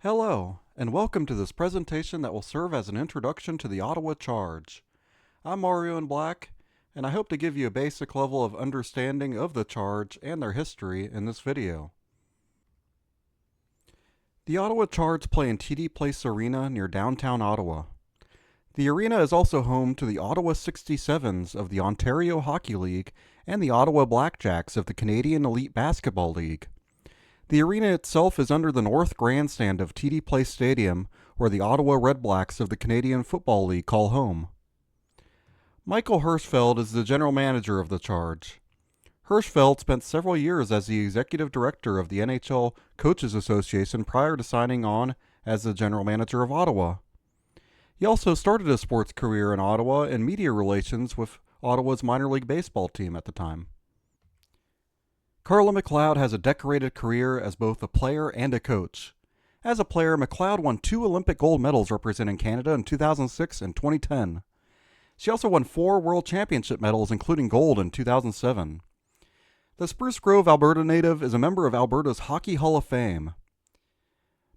Hello, and welcome to this presentation that will serve as an introduction to the Ottawa Charge. I'm Mario in Black, and I hope to give you a basic level of understanding of the Charge and their history in this video. The Ottawa Charge play in TD Place Arena near downtown Ottawa. The arena is also home to the Ottawa 67s of the Ontario Hockey League and the Ottawa Blackjacks of the Canadian Elite Basketball League. The arena itself is under the north grandstand of TD Place Stadium, where the Ottawa Redblacks of the Canadian Football League call home. Michael Hirschfeld is the general manager of the Charge. Hirschfeld spent several years as the executive director of the NHL Coaches Association prior to signing on as the general manager of Ottawa. He also started a sports career in Ottawa in media relations with Ottawa's minor league baseball team at the time. Carla McLeod has a decorated career as both a player and a coach. As a player, McLeod won 2 Olympic gold medals representing Canada in 2006 and 2010. She also won 4 World Championship medals, including gold in 2007. The Spruce Grove, Alberta native is a member of Alberta's Hockey Hall of Fame.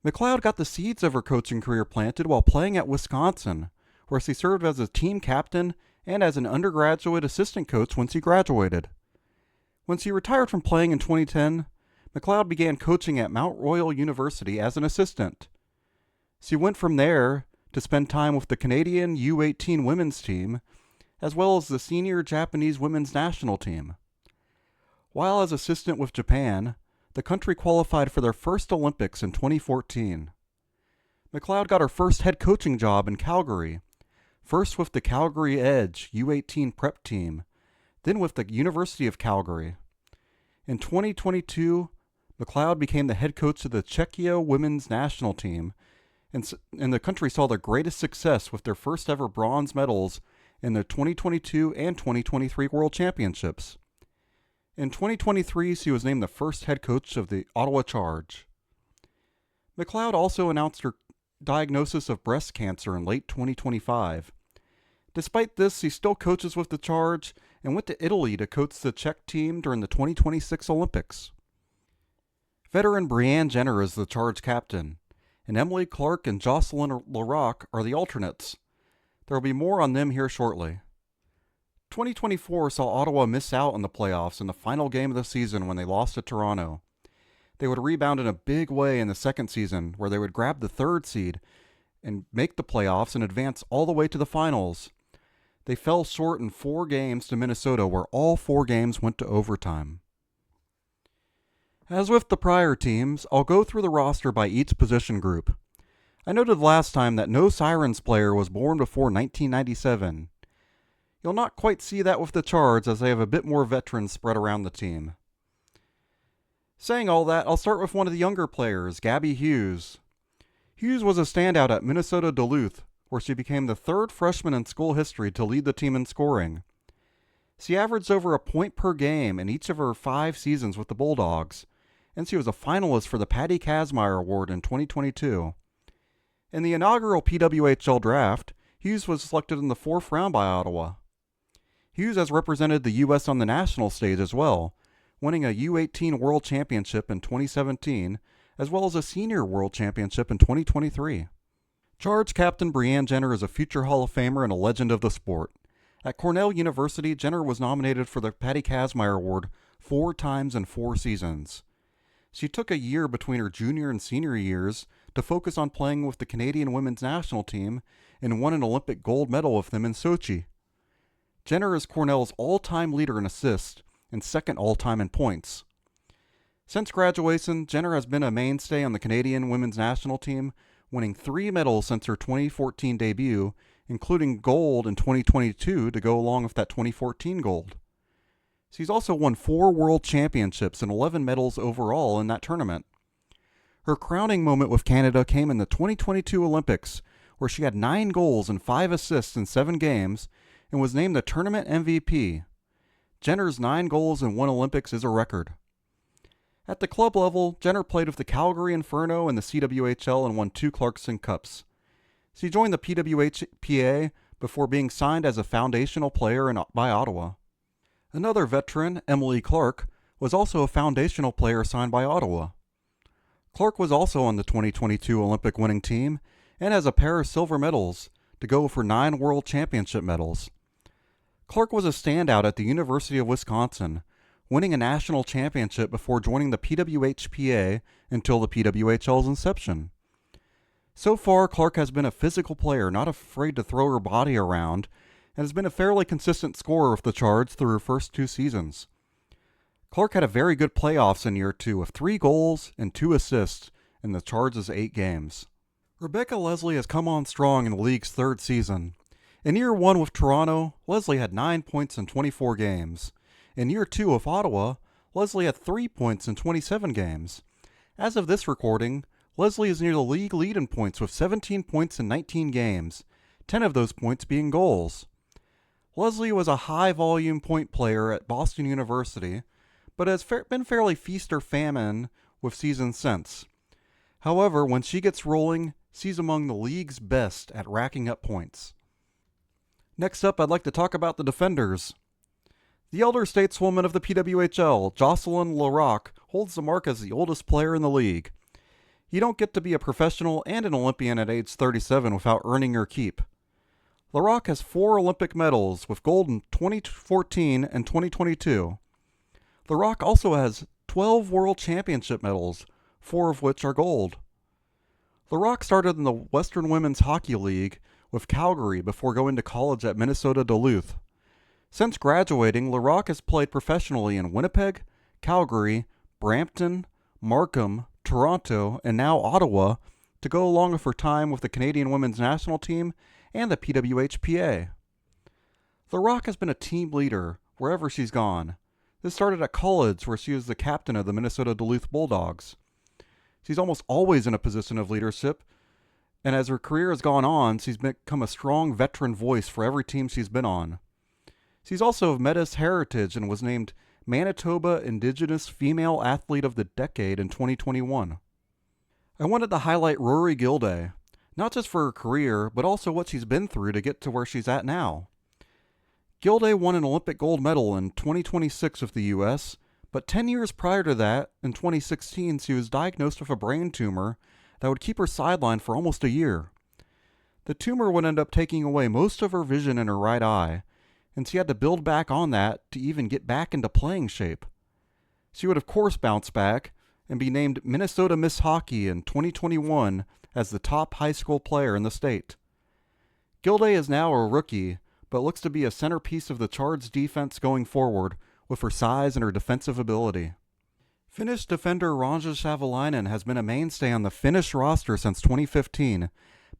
McLeod got the seeds of her coaching career planted while playing at Wisconsin, where she served as a team captain and as an undergraduate assistant coach when she graduated. When she retired from playing in 2010, McLeod began coaching at Mount Royal University as an assistant. She went from there to spend time with the Canadian U18 women's team, as well as the senior Japanese women's national team. While as assistant with Japan, the country qualified for their first Olympics in 2014. McLeod got her first head coaching job in Calgary, first with the Calgary Edge U18 prep team, then with the University of Calgary. In 2022, McLeod became the head coach of the Czechia women's national team, and the country saw their greatest success with their first ever bronze medals in the 2022 and 2023 World Championships. In 2023, she was named the first head coach of the Ottawa Charge. McLeod also announced her diagnosis of breast cancer in late 2025. Despite this, she still coaches with the Charge and went to Italy to coach the Czech team during the 2026 Olympics. Veteran Brianne Jenner is the Charge captain, and Emily Clark and Jocelyn LaRocque are the alternates. There will be more on them here shortly. 2024 saw Ottawa miss out on the playoffs in the final game of the season when they lost to Toronto. They would rebound in a big way in the second season, where they would grab the 3rd seed and make the playoffs and advance all the way to the finals. They fell short in 4 games to Minnesota, where all 4 games went to overtime. As with the prior teams, I'll go through the roster by each position group. I noted last time that no Sirens player was born before 1997. You'll not quite see that with the Charge, as they have a bit more veterans spread around the team. Saying all that, I'll start with one of the younger players, Gabby Hughes. Hughes was a standout at Minnesota Duluth, where she became the 3rd freshman in school history to lead the team in scoring. She averaged over a point per game in each of her 5 seasons with the Bulldogs, and she was a finalist for the Patty Kazmaier Award in 2022. In the inaugural PWHL draft, Hughes was selected in the 4th round by Ottawa. Hughes has represented the U.S. on the national stage as well, winning a U18 World Championship in 2017, as well as a Senior World Championship in 2023. Charge captain Brianne Jenner is a future Hall of Famer and a legend of the sport. At Cornell University, Jenner was nominated for the Patty Kazmaier Award 4 times in 4 seasons. She took a year between her junior and senior years to focus on playing with the Canadian women's national team and won an Olympic gold medal with them in Sochi. Jenner is Cornell's all-time leader in assists and 2nd all-time in points. Since graduation, Jenner has been a mainstay on the Canadian women's national team, winning 3 medals since her 2014 debut, including gold in 2022 to go along with that 2014 gold. She's also won 4 world championships and 11 medals overall in that tournament. Her crowning moment with Canada came in the 2022 Olympics, where she had 9 goals and 5 assists in 7 games and was named the tournament MVP. Jenner's 9 goals in 1 Olympics is a record. At the club level, Jenner played with the Calgary Inferno in the CWHL and won 2 Clarkson Cups. She joined the PWHPA before being signed as a foundational player by Ottawa. Another veteran, Emily Clark, was also a foundational player signed by Ottawa. Clark was also on the 2022 Olympic winning team and has a pair of silver medals to go for 9 World Championship medals. Clark was a standout at the University of Wisconsin, winning a national championship before joining the PWHPA until the PWHL's inception. So far, Clark has been a physical player, not afraid to throw her body around, and has been a fairly consistent scorer with the Charge through her first 2 seasons. Clark had a very good playoffs in year 2 with 3 goals and 2 assists in the Charge's 8 games. Rebecca Leslie has come on strong in the league's 3rd season. In year 1 with Toronto, Leslie had 9 points in 24 games. In year 2 with Ottawa, Leslie had 3 points in 27 games. As of this recording, Leslie is near the league lead in points with 17 points in 19 games, 10 of those points being goals. Leslie was a high-volume point player at Boston University, but has been fairly feast or famine with seasons since. However, when she gets rolling, she's among the league's best at racking up points. Next up, I'd like to talk about the defenders. The elder stateswoman of the PWHL, Jocelyn Larocque, holds the mark as the oldest player in the league. You don't get to be a professional and an Olympian at age 37 without earning your keep. Larocque has 4 Olympic medals, with gold in 2014 and 2022. Larocque also has 12 World Championship medals, 4 of which are gold. Larocque started in the Western Women's Hockey League with Calgary before going to college at Minnesota Duluth. Since graduating, Larocque has played professionally in Winnipeg, Calgary, Brampton, Markham, Toronto, and now Ottawa to go along with her time with the Canadian women's national team and the PWHPA. Larocque has been a team leader wherever she's gone. This started at college, where she was the captain of the Minnesota Duluth Bulldogs. She's almost always in a position of leadership, and as her career has gone on, she's become a strong veteran voice for every team she's been on. She's also of Metis heritage and was named Manitoba Indigenous Female Athlete of the Decade in 2021. I wanted to highlight Rory Gilday, not just for her career, but also what she's been through to get to where she's at now. Gilday won an Olympic gold medal in 2026 with the U.S., but 10 years prior to that, in 2016, she was diagnosed with a brain tumor that would keep her sidelined for almost a year. The tumor would end up taking away most of her vision in her right eye, and she had to build back on that to even get back into playing shape. She would of course bounce back and be named Minnesota Miss Hockey in 2021 as the top high school player in the state. Gilday is now a rookie, but looks to be a centerpiece of the Charge defense going forward with her size and her defensive ability. Finnish defender Ronja Savolainen has been a mainstay on the Finnish roster since 2015,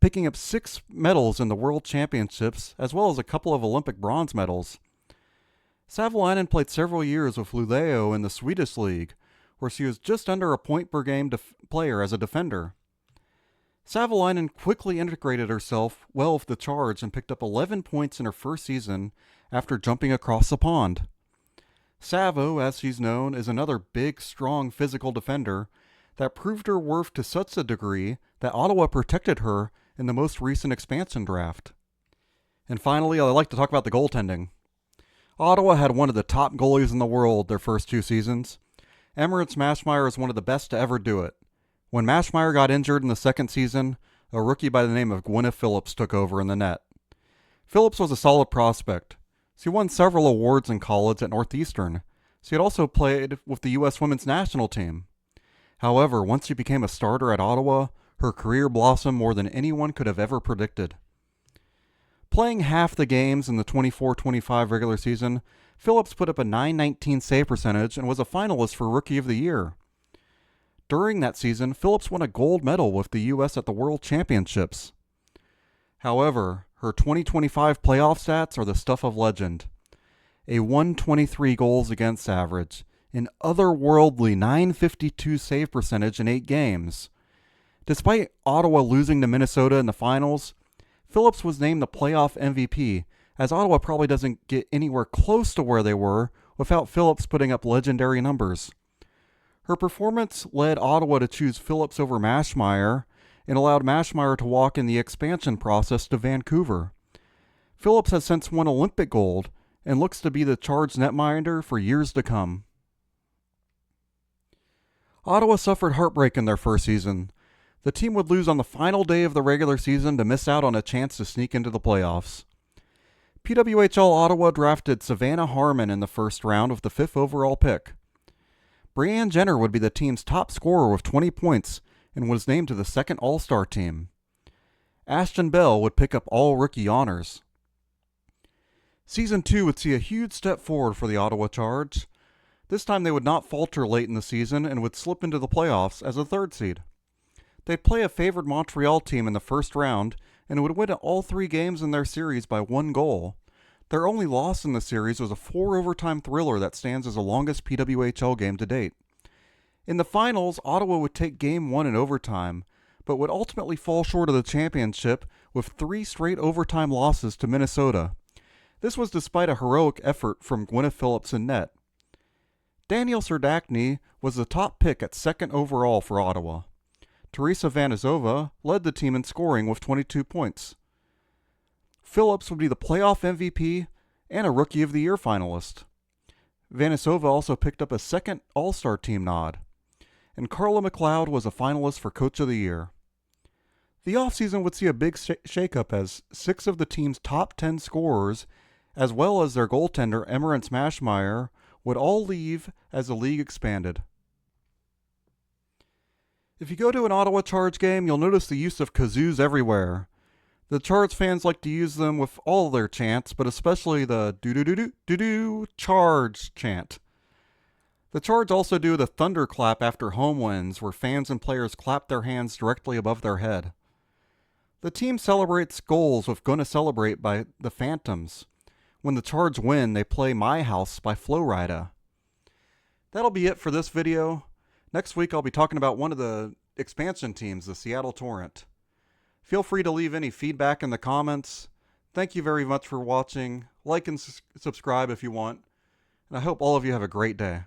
picking up 6 medals in the World Championships, as well as a couple of Olympic bronze medals. Savolainen played several years with Luleå in the Swedish League, where she was just under a point per game player as a defender. Savolainen quickly integrated herself well with the Charge and picked up 11 points in her first season after jumping across the pond. Savo, as she's known, is another big, strong physical defender that proved her worth to such a degree that Ottawa protected her in the most recent expansion draft. And finally, I'd like to talk about the goaltending. Ottawa had one of the top goalies in the world their first 2 seasons. Emirates Mashmeyer is one of the best to ever do it. When Mashmeyer got injured in the second season, a rookie by the name of Gwyneth Phillips took over in the net. Phillips was a solid prospect. She won several awards in college at Northeastern. She had also played with the U.S. women's national team. However, once she became a starter at Ottawa, her career blossomed more than anyone could have ever predicted. Playing half the games in the 24-25 regular season, Phillips put up a .919 save percentage and was a finalist for Rookie of the Year. During that season, Phillips won a gold medal with the U.S. at the World Championships. However, her 2025 playoff stats are the stuff of legend. A 123 goals against average, an otherworldly .952 save percentage in 8 games. Despite Ottawa losing to Minnesota in the finals, Phillips was named the playoff MVP, as Ottawa probably doesn't get anywhere close to where they were without Phillips putting up legendary numbers. Her performance led Ottawa to choose Phillips over Mashmeyer and allowed Mashmeyer to walk in the expansion process to Vancouver. Phillips has since won Olympic gold and looks to be the Charge netminder for years to come. Ottawa suffered heartbreak in their first season. The team would lose on the final day of the regular season to miss out on a chance to sneak into the playoffs. PWHL Ottawa drafted Savannah Harmon in the first round with the 5th overall pick. Brianne Jenner would be the team's top scorer with 20 points and was named to the second All-Star team. Ashton Bell would pick up all-rookie honors. Season 2 would see a huge step forward for the Ottawa Charge. This time they would not falter late in the season and would slip into the playoffs as a 3rd seed. They'd play a favored Montreal team in the first round and would win all 3 games in their series by 1 goal. Their only loss in the series was a 4-overtime thriller that stands as the longest PWHL game to date. In the finals, Ottawa would take Game 1 in overtime, but would ultimately fall short of the championship with 3 straight overtime losses to Minnesota. This was despite a heroic effort from Gwyneth Phillips in net. Daniel Serdachny was the top pick at 2nd overall for Ottawa. Teresa Vanizova led the team in scoring with 22 points. Phillips would be the playoff MVP and a Rookie of the Year finalist. Vanizova also picked up a 2nd All-Star team nod. And Carla McLeod was a finalist for Coach of the Year. The offseason would see a big shakeup as 6 of the team's top 10 scorers, as well as their goaltender Emmerance Mashmeyer, would all leave as the league expanded. If you go to an Ottawa Charge game, you'll notice the use of kazoos everywhere. The Charge fans like to use them with all their chants, but especially the doo-doo-doo-doo-doo Charge chant. The Charge also do the thunderclap after home wins, where fans and players clap their hands directly above their head. The team celebrates goals with Gonna Celebrate by the Phantoms. When the Charge win, they play My House by Flo Rida. That'll be it for this video. Next week I'll be talking about one of the expansion teams, the Seattle Torrent. Feel free to leave any feedback in the comments. Thank you very much for watching. Like and subscribe if you want. And I hope all of you have a great day.